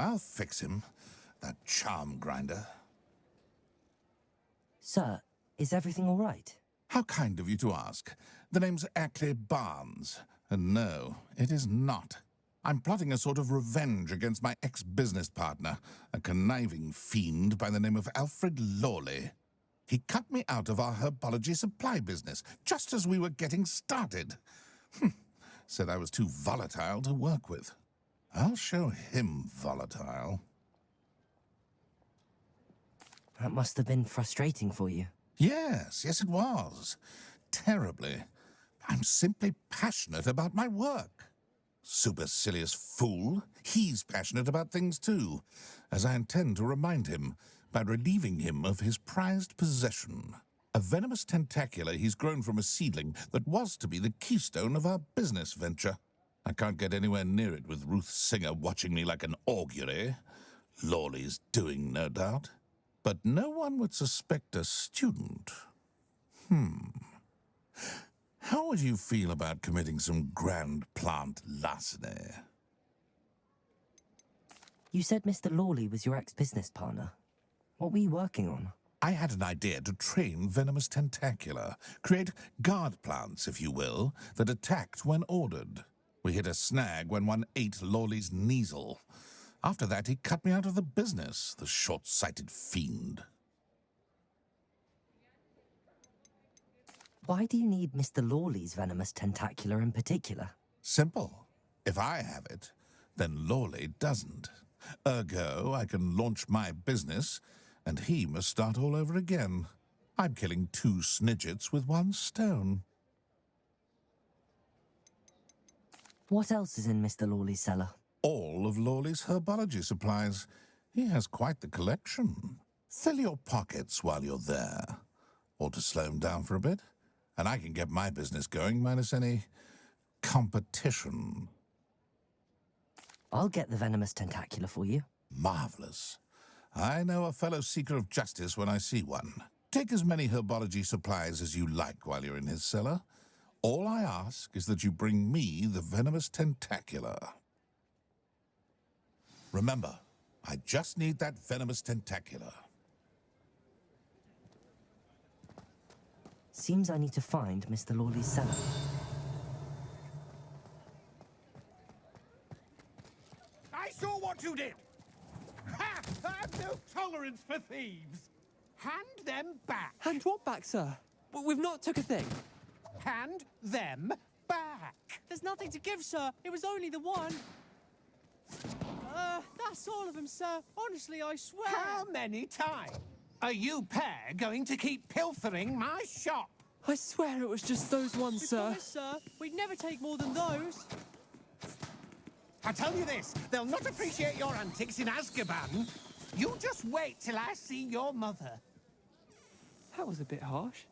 I'll fix him, that charm grinder. Sir, is everything all right? How kind of you to ask. The name's Ackley Barnes, and no, it is not. I'm plotting a sort of revenge against my ex-business partner, a conniving fiend by the name of Alfred Lawley. He cut me out of our herbology supply business just as we were getting started. Said I was too volatile to work with. I'll show him volatile. That must have been frustrating for you. Yes, it was. Terribly. I'm simply passionate about my work. Supercilious fool. He's passionate about things too, as I intend to remind him by relieving him of his prized possession. A venomous tentacula he's grown from a seedling that was to be the keystone of our business venture. I can't get anywhere near it with Ruth Singer watching me like an augury. Lawley's doing, no doubt. But no one would suspect a student. How would you feel about committing some grand plant larceny? You said Mr. Lawley was your ex-business partner. What were you working on? I had an idea to train venomous tentacula, create guard plants, if you will, that attacked when ordered. We hit a snag when one ate Lawley's Kneasel. After that, he cut me out of the business, the short-sighted fiend. Why do you need Mr. Lawley's venomous tentacula in particular? Simple. If I have it, then Lawley doesn't. Ergo, I can launch my business, and he must start all over again. I'm killing 2 snidgets with 1 stone. What else is in Mr. Lawley's cellar? All of Lawley's herbology supplies. He has quite the collection. Fill your pockets while you're there. Or to slow him down for a bit, and I can get my business going minus any competition. I'll get the venomous tentacula for you. Marvelous. I know a fellow seeker of justice when I see one. Take as many herbology supplies as you like while you're in his cellar. All I ask is that you bring me the venomous tentacula. Remember, I just need that venomous tentacula. Seems I need to find Mr. Lawley's cellar. I saw what you did! Ha! I have no tolerance for thieves! Hand them back! Hand what back, sir? We've not took a thing. Hand them back! There's nothing to give, sir. It was only the one. That's all of them, sir. Honestly, I swear. How many times are you pair going to keep pilfering my shop? I swear it was just those ones, sir. Promise, sir. We'd never take more than those. I tell you this, they'll not appreciate your antics in Azkaban. You just wait till I see your mother. That was a bit harsh.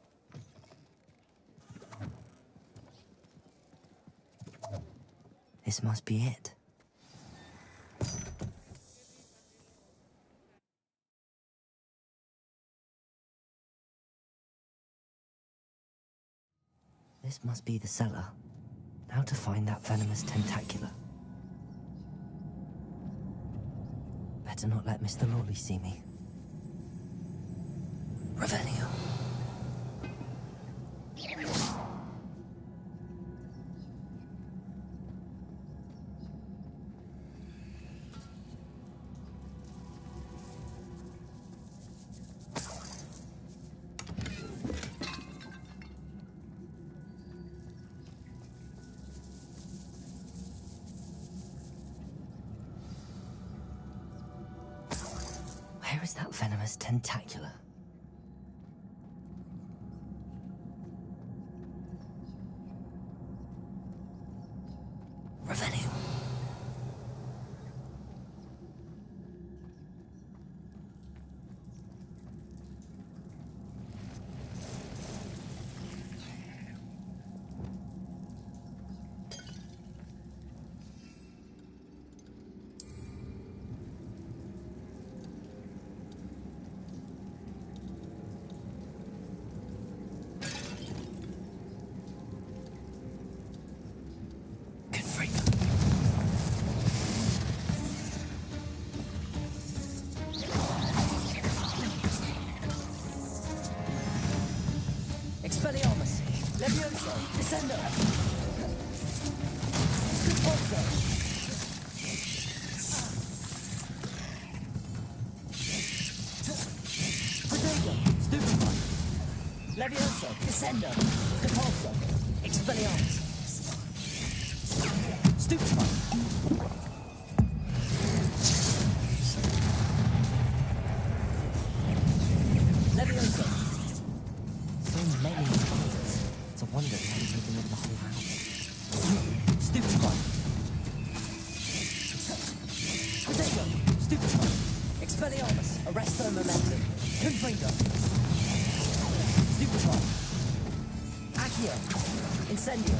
This must be it. This must be the cellar. Now to find that venomous tentacula. Better not let Mr. Lawley see me. Revelio. Where is that venomous tentacula? Revenue. Good freak. Levioso, Descendo. Scapolzo. Protego, Stupefy. Levioso, Descendo. Scapolzo. Expelliarmus. Stupefy. Levioso. So many spiders. It's a wonder they haven't taken over the whole house. Stupefy. Protego, Stupefy. Expelliarmus. Arresto momentum. Confringo. Stupefy. Accio. Incendio.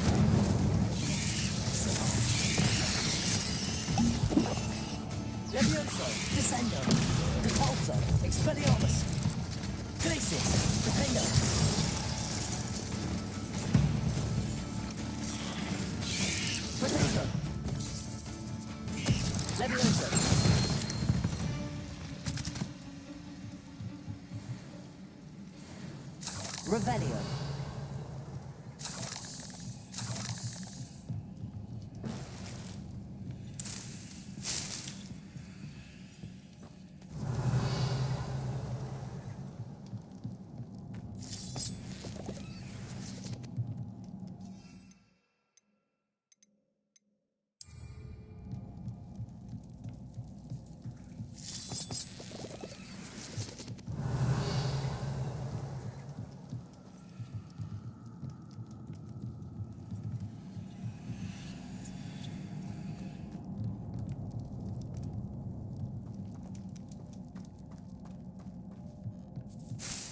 Levioso. Descendo. Depulso. Expelliarmus. Glacis. Defendo. Protego. Levioso. Revelio.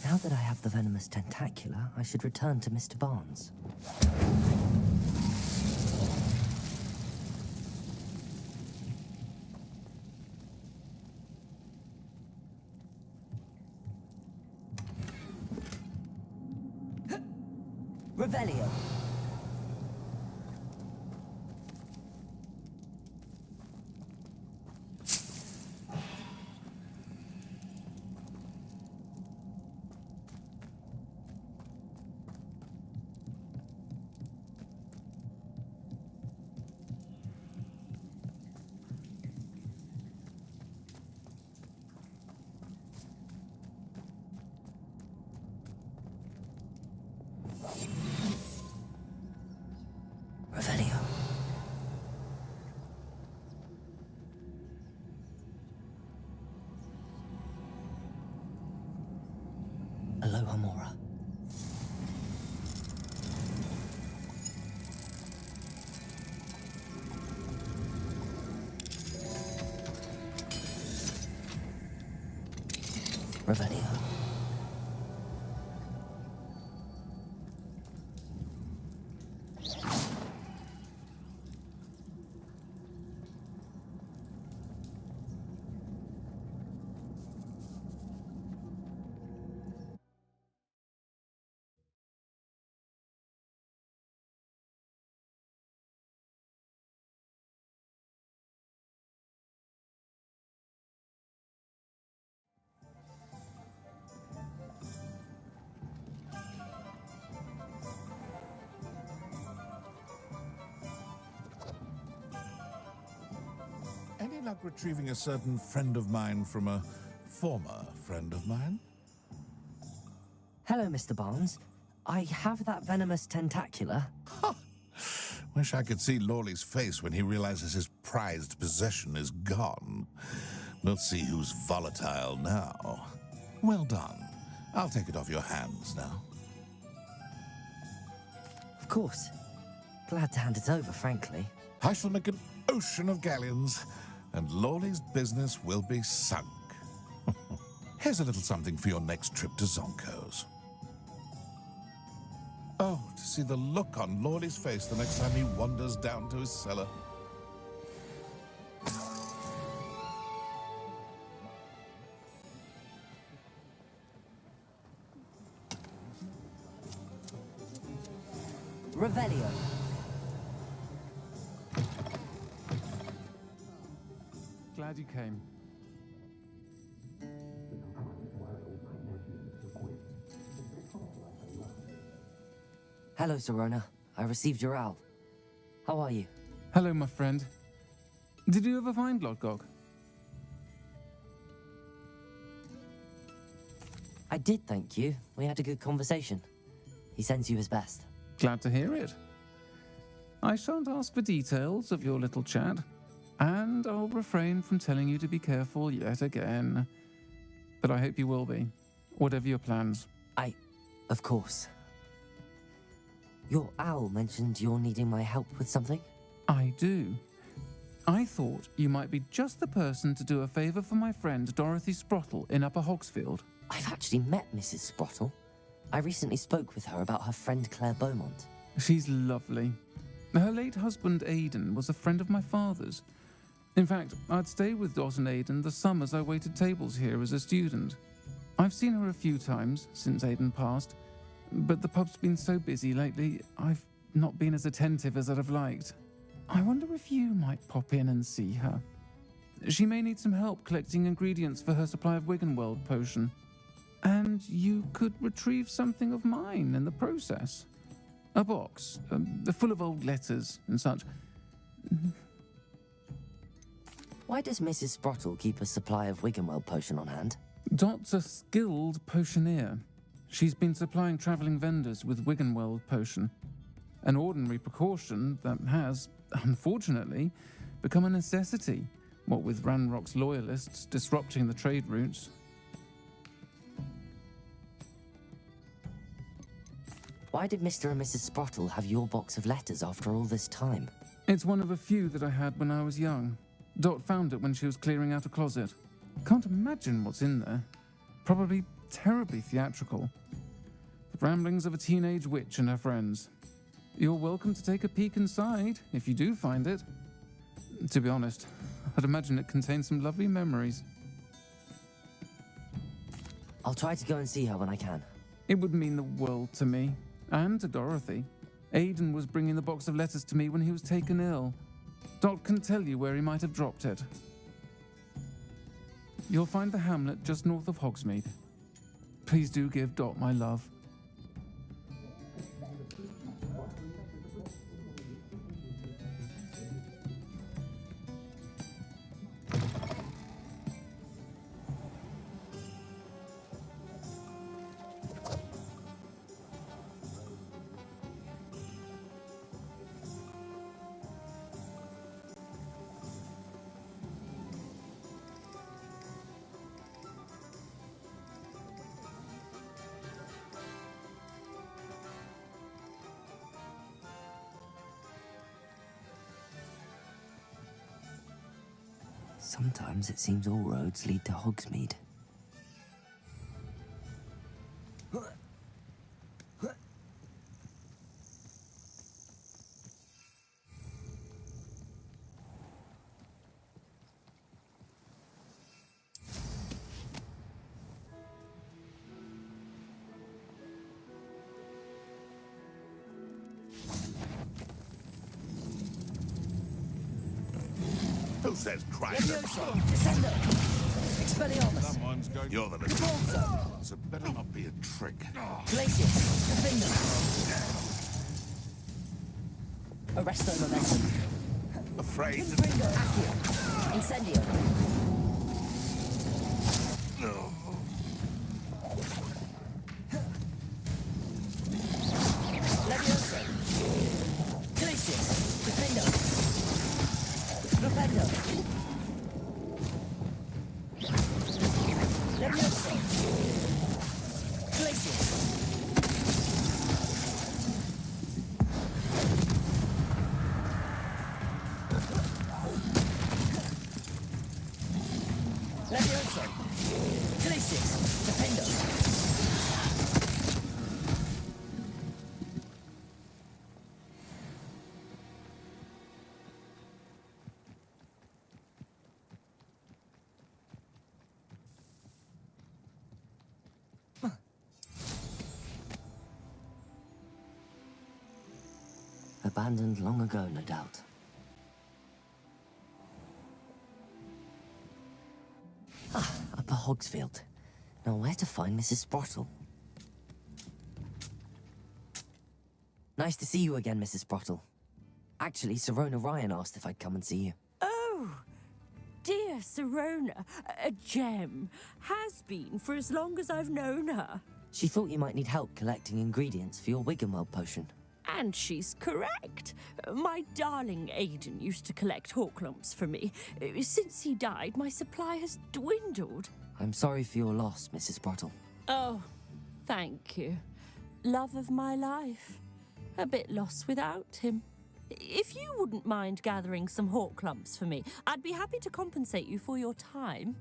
Now that I have the venomous tentacula, I should return to Mr. Barnes. Revelio. Revelio. Aloha Mora. Revelio. Any luck retrieving a certain friend of mine from a former friend of mine? Hello, Mr. Barnes. I have that venomous tentacula. Wish I could see Lawley's face when he realizes his prized possession is gone. We'll see who's volatile now. Well done. I'll take it off your hands now. Of course. Glad to hand it over, frankly. I shall make an ocean of galleons, and Lawley's business will be sunk. Here's a little something for your next trip to Zonko's. Oh, to see the look on Lawley's face the next time he wanders down to his cellar. Revelio. Glad you came. Hello, Sirona. I received your owl. How are you? Hello, my friend. Did you ever find Lodgok? I did, thank you. We had a good conversation. He sends you his best. Glad to hear it. I shan't ask for details of your little chat, and I'll refrain from telling you to be careful yet again. But I hope you will be, whatever your plans. Of course. Your owl mentioned you're needing my help with something? I do. I thought you might be just the person to do a favour for my friend Dorothy Sprottle in Upper Hogsfield. I've actually met Mrs. Sprottle. I recently spoke with her about her friend Claire Beaumont. She's lovely. Her late husband Aidan was a friend of my father's. In fact, I'd stay with Dot and Aidan the summers I waited tables here as a student. I've seen her a few times since Aidan passed, but the pub's been so busy lately, I've not been as attentive as I'd have liked. I wonder if you might pop in and see her. She may need some help collecting ingredients for her supply of Wiggenweld potion. And you could retrieve something of mine in the process. A box, full of old letters and such. Why does Mrs. Sprottle keep a supply of Wiggenweld potion on hand? Dot's a skilled potioneer. She's been supplying travelling vendors with Wiggenweld potion. An ordinary precaution that has, unfortunately, become a necessity, what with Ranrock's loyalists disrupting the trade routes. Why did Mr. and Mrs. Sprottle have your box of letters after all this time? It's one of a few that I had when I was young. Dot found it when she was clearing out a closet. Can't imagine what's in there. Probably terribly theatrical. The ramblings of a teenage witch and her friends. You're welcome to take a peek inside, if you do find it. To be honest, I'd imagine it contains some lovely memories. I'll try to go and see her when I can. It would mean the world to me, and to Dorothy. Aidan was bringing the box of letters to me when he was taken ill. Dot can tell you where he might have dropped it. You'll find the hamlet just north of Hogsmeade. Please do give Dot my love. Sometimes it seems all roads lead to Hogsmeade. Who says crime? Descendo! Expelliarmus! Someone's going. You're the little. Repulsor! So it better not be a trick. Glacius! Defender! Arresto Momentum! Afraid. Confringo! Accio! Incendio! No. Levioso! Glacius! Defendo! Propendo! Levioso! Glacius! Levioso! Glacius! Defendo! Abandoned long ago, no doubt. Upper Hogsfield. Now where to find Mrs. Sprottle? Nice to see you again, Mrs. Sprottle. Actually, Sirona Ryan asked if I'd come and see you. Oh, dear Sirona, a gem. Has been for as long as I've known her. She thought you might need help collecting ingredients for your Wiggenweld potion. And she's correct. My darling Aiden used to collect Horklumps for me. Since he died, my supply has dwindled. I'm sorry for your loss, Mrs. Sprottle. Oh, thank you. Love of my life. A bit lost without him. If you wouldn't mind gathering some Horklumps for me, I'd be happy to compensate you for your time.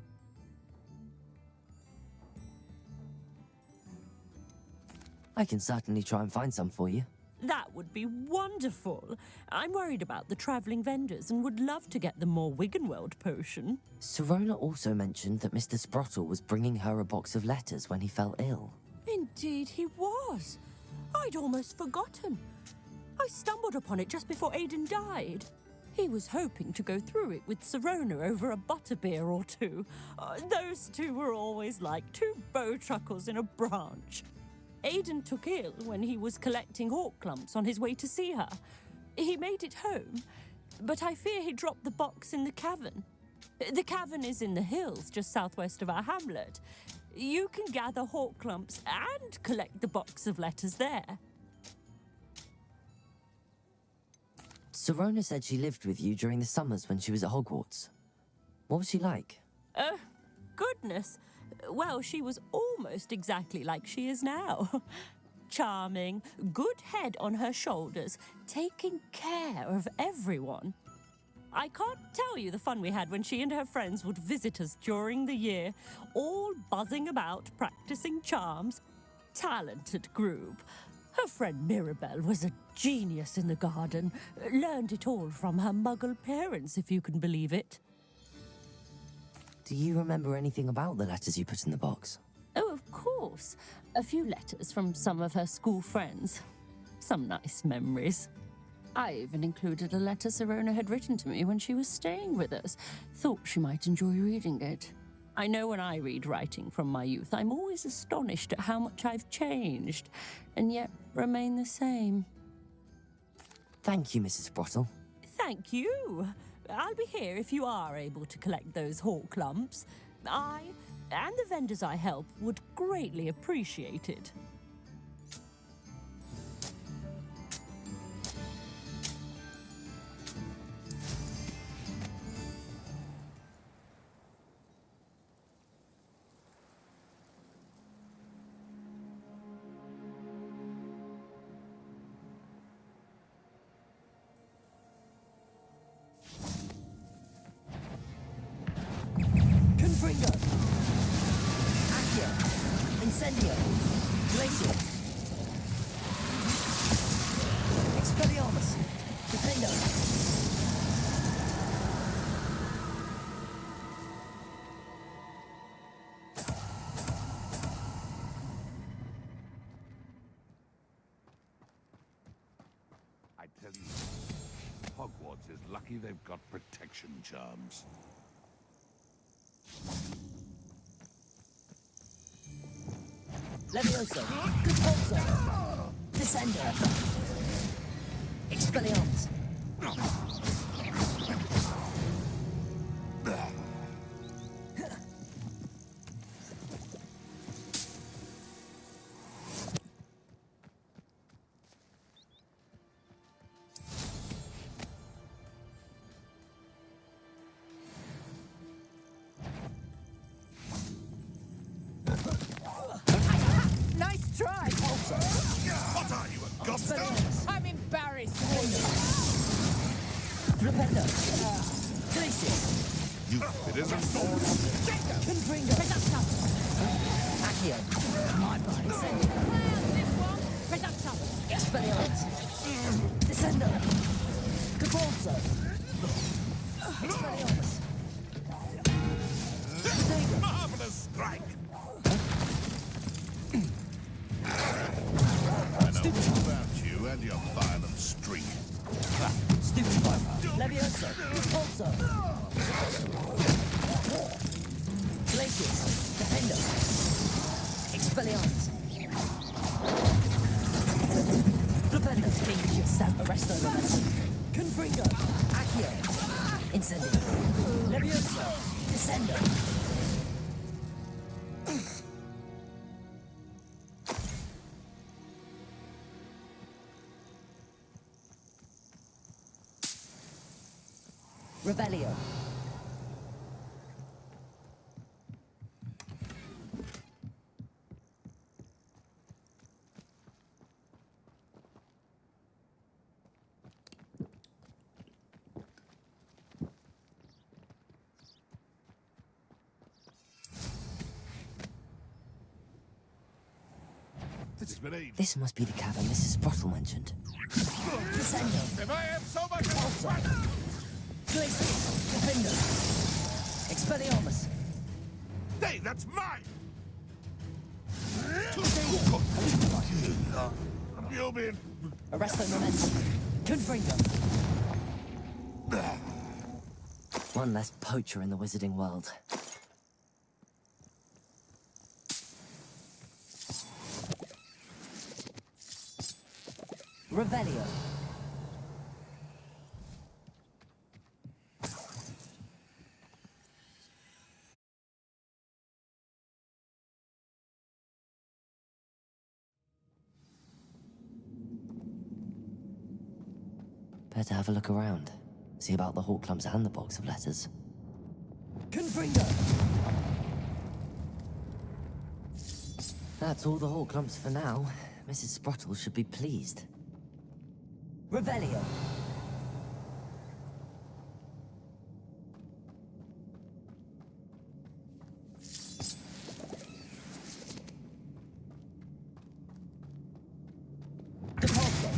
I can certainly try and find some for you. That would be wonderful. I'm worried about the travelling vendors and would love to get them more Wiggenweld potion. Sirona also mentioned that Mr. Sprottle was bringing her a box of letters when he fell ill. Indeed he was. I'd almost forgotten. I stumbled upon it just before Aiden died. He was hoping to go through it with Sirona over a butterbeer or two. Those two were always like two bowtruckles in a branch. Aiden took ill when he was collecting Horklumps on his way to see her. He made it home, but I fear he dropped the box in the cavern. The cavern is in the hills just southwest of our hamlet. You can gather Horklumps and collect the box of letters there. Sirona said she lived with you during the summers when she was at Hogwarts. What was she like? Goodness. Well, she was almost exactly like she is now. Charming, good head on her shoulders, taking care of everyone. I can't tell you the fun we had when she and her friends would visit us during the year, all buzzing about, practicing charms. Talented group. Her friend Mirabelle was a genius in the garden. Learned it all from her muggle parents, if you can believe it. Do you remember anything about the letters you put in the box? Oh, of course. A few letters from some of her school friends. Some nice memories. I even included a letter Sirona had written to me when she was staying with us. Thought she might enjoy reading it. I know when I read writing from my youth, I'm always astonished at how much I've changed, and yet remain the same. Thank you, Mrs. Sprottle. Thank you. I'll be here if you are able to collect those Horklumps. I and the vendors I help would greatly appreciate it. Confringo! Accio! Incendio! Glacier! Expelliarmus! Defendo! I tell you, Hogwarts is lucky they've got protection charms. Levioso! Conpulso! Descendo! Expelliarmus! Nice try. What are you, a gobster? I'm embarrassed. Flipendo! Glacier! You fit in a door. Confringo! Accio! Incendio! This one. Reducto. Expelliarmus! Descendo! Conpulso! Expelliarmus! Marvelous strike! I know all about you and your violent streak. Stupefy! Levioso! Conpulso! Glacius! Defendo! Expelliarmus! Flipendo! Confringo. Accio. Incendio. Leviosa. Descendo. Revelio. This has been ages. This must be the cabin Mrs. Sprottle mentioned. Descendo. If I have so much Also. Glacius. Defender. Expelliarmus. Hey, that's mine! You'll be in... Arresto Momentum. Confringo. One less poacher in the wizarding world. Revelio. Better have a look around. See about the hawk clumps and the box of letters. Confringo! That's all the hawk clumps for now. Mrs. Sprottle should be pleased. Revelio. Depulso.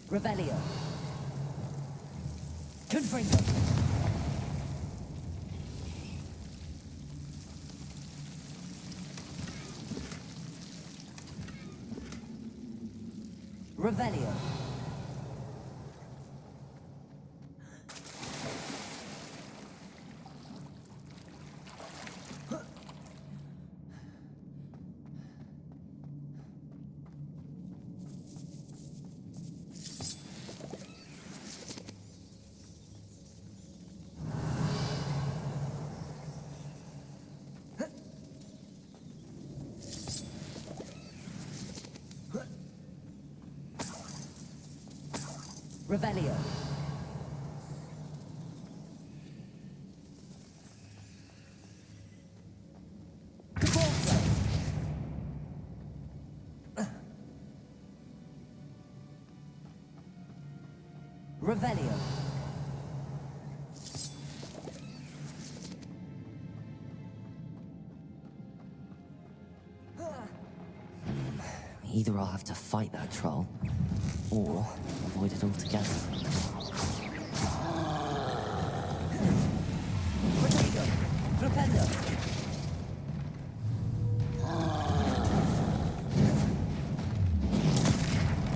Revelio. Confringo. Revelio. Revelio. Depulso. Revelio. Either I'll have to fight that troll, or avoid it altogether. Protego! Propendo!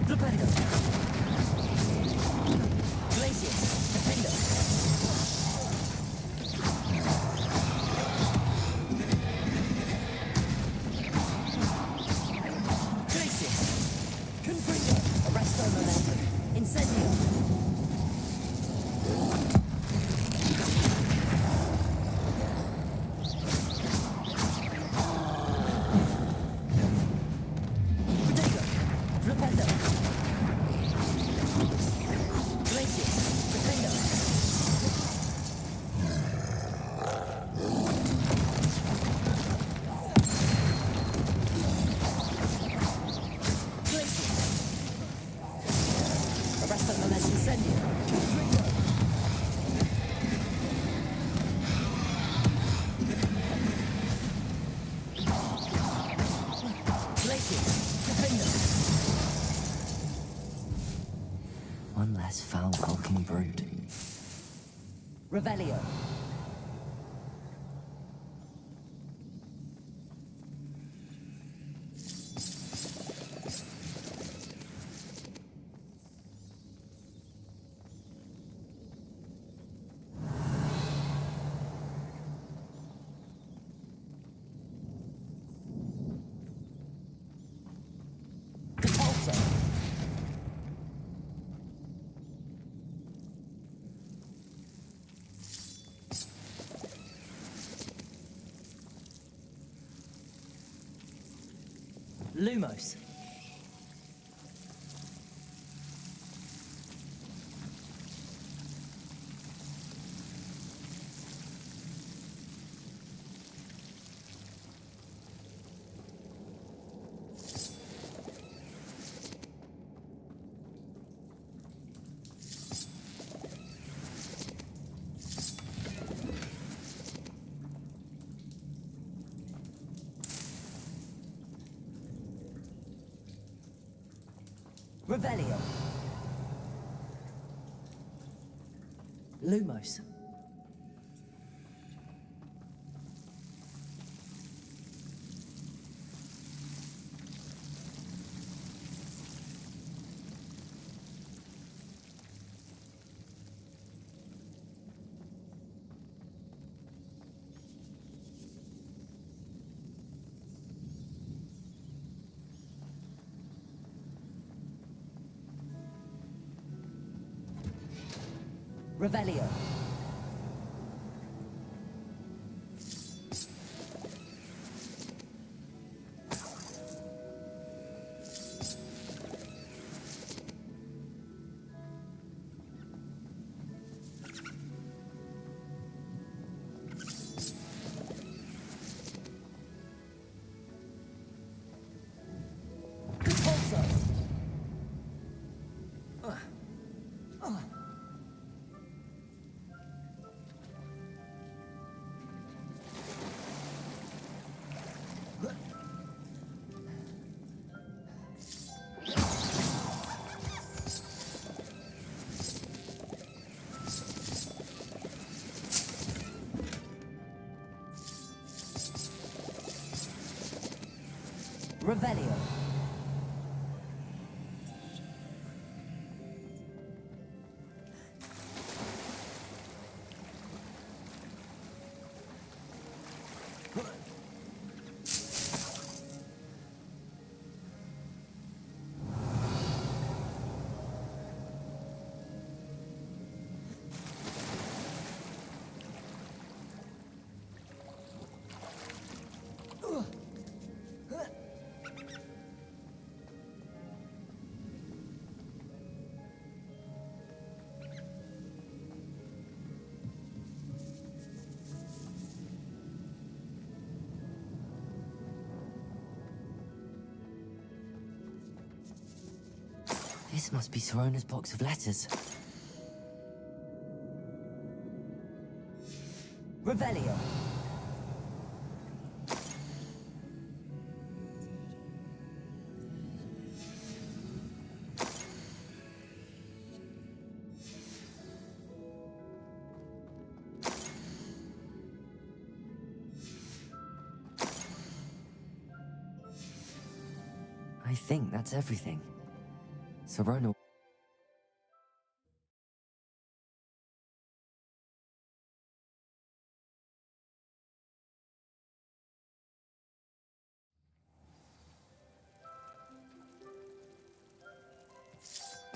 Propendo! Glacius! Defendo! Glacius! Confringo! Arresto Momentum! Incendio! Protego! Propendo! Glacius! Defendo! Glacius! Arresto Momentum! Incendio! Confringo! Glacius! Defendo! One less foul hulking brood. Revelio. Lumos. Revelio. Lumos. Revelio. Pulsar. Revelio. This must be Sirona's box of letters. Revelio. I think that's everything. Sirona.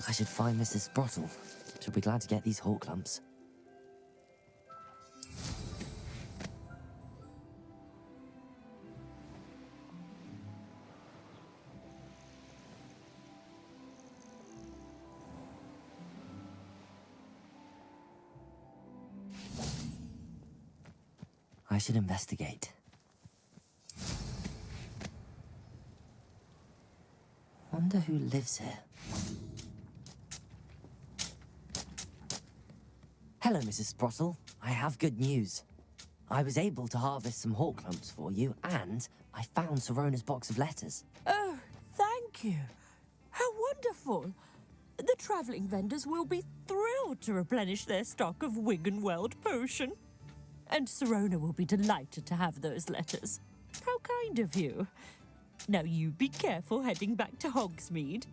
I should find Mrs. Sprottle. She'll be glad to get these hawk lumps. I should investigate. Wonder who lives here. Hello, Mrs. Sprottle. I have good news. I was able to harvest some hawk lumps for you, and I found Sirona's box of letters. Oh, thank you. How wonderful. The travelling vendors will be thrilled to replenish their stock of Wiggenweld potion. And Sirona will be delighted to have those letters. How kind of you. Now you be careful heading back to Hogsmeade.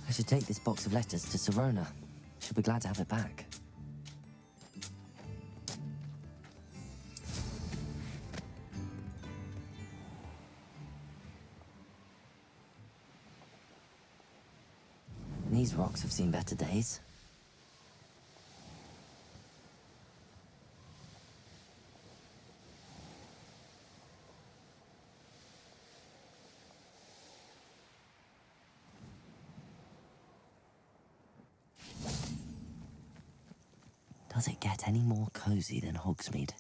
I should take this box of letters to Sirona. She'll be glad to have it back. These rocks have seen better days. Does it get any more cozy than Hogsmeade?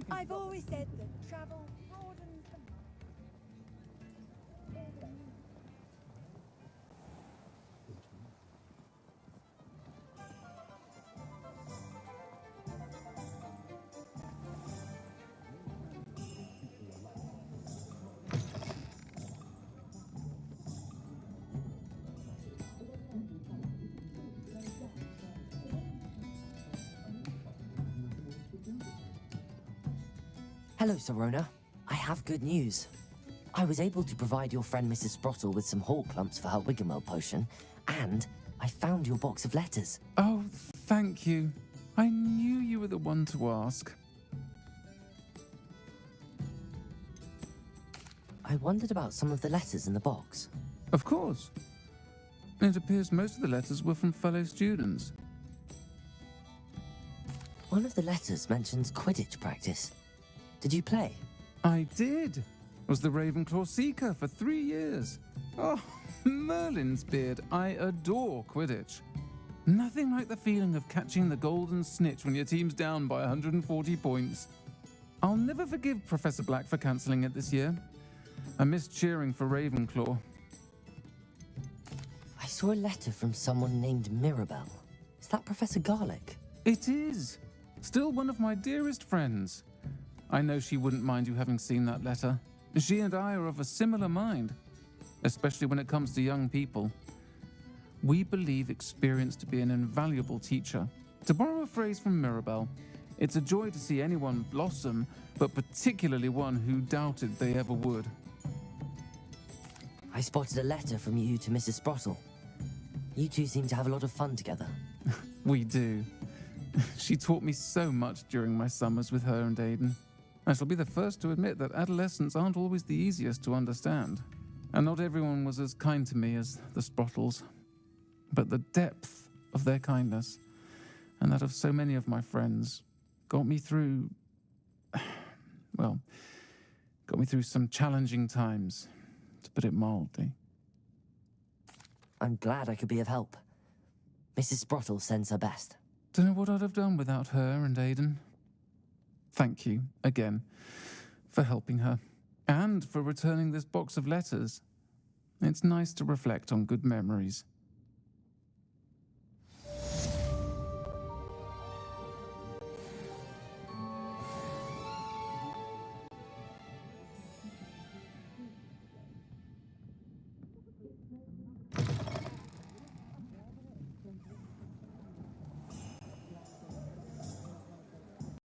I've always said that travel broadens the Hello, Sirona. I have good news. I was able to provide your friend Mrs. Sprottle with some hall clumps for her Wiggenweld potion, and I found your box of letters. Oh, thank you. I knew you were the one to ask. I wondered about some of the letters in the box. Of course. It appears most of the letters were from fellow students. One of the letters mentions Quidditch practice. Did you play? I did. Was the Ravenclaw Seeker for 3 years. Oh, Merlin's beard. I adore Quidditch. Nothing like the feeling of catching the golden snitch when your team's down by 140 points. I'll never forgive Professor Black for cancelling it this year. I missed cheering for Ravenclaw. I saw a letter from someone named Mirabelle. Is that Professor Garlick? It is. Still one of my dearest friends. I know she wouldn't mind you having seen that letter. She and I are of a similar mind, especially when it comes to young people. We believe experience to be an invaluable teacher. To borrow a phrase from Mirabelle, it's a joy to see anyone blossom, but particularly one who doubted they ever would. I spotted a letter from you to Mrs. Sprottle. You two seem to have a lot of fun together. We do. She taught me so much during my summers with her and Aidan. I shall be the first to admit that adolescents aren't always the easiest to understand. And not everyone was as kind to me as the Sprottles. But the depth of their kindness, and that of so many of my friends, got me through... well, got me through some challenging times, to put it mildly. I'm glad I could be of help. Mrs. Sprottle sends her best. Don't know what I'd have done without her and Aidan. Thank you, again, for helping her, and for returning this box of letters. It's nice to reflect on good memories.